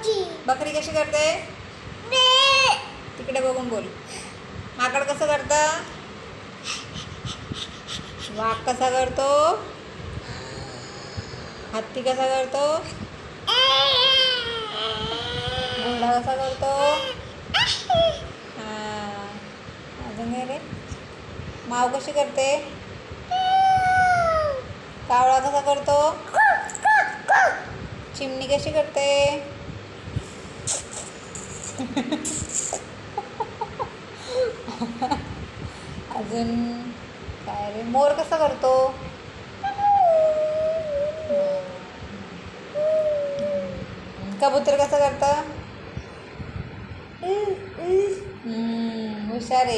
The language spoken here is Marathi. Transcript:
बकरी कशी करते? तिकडे बघून बोल. माकड कसं करतं? वाघ कसा करतो? हत्ती कसा करतो? घोडा कसा करतो? हां, अजून काय रे? माव कशी करते? कावळा कसा करतो? चिमणी कशी करते? अजून काय रे? मोर कसा करतो? कबूतर कसं करतं? हुशार आहे.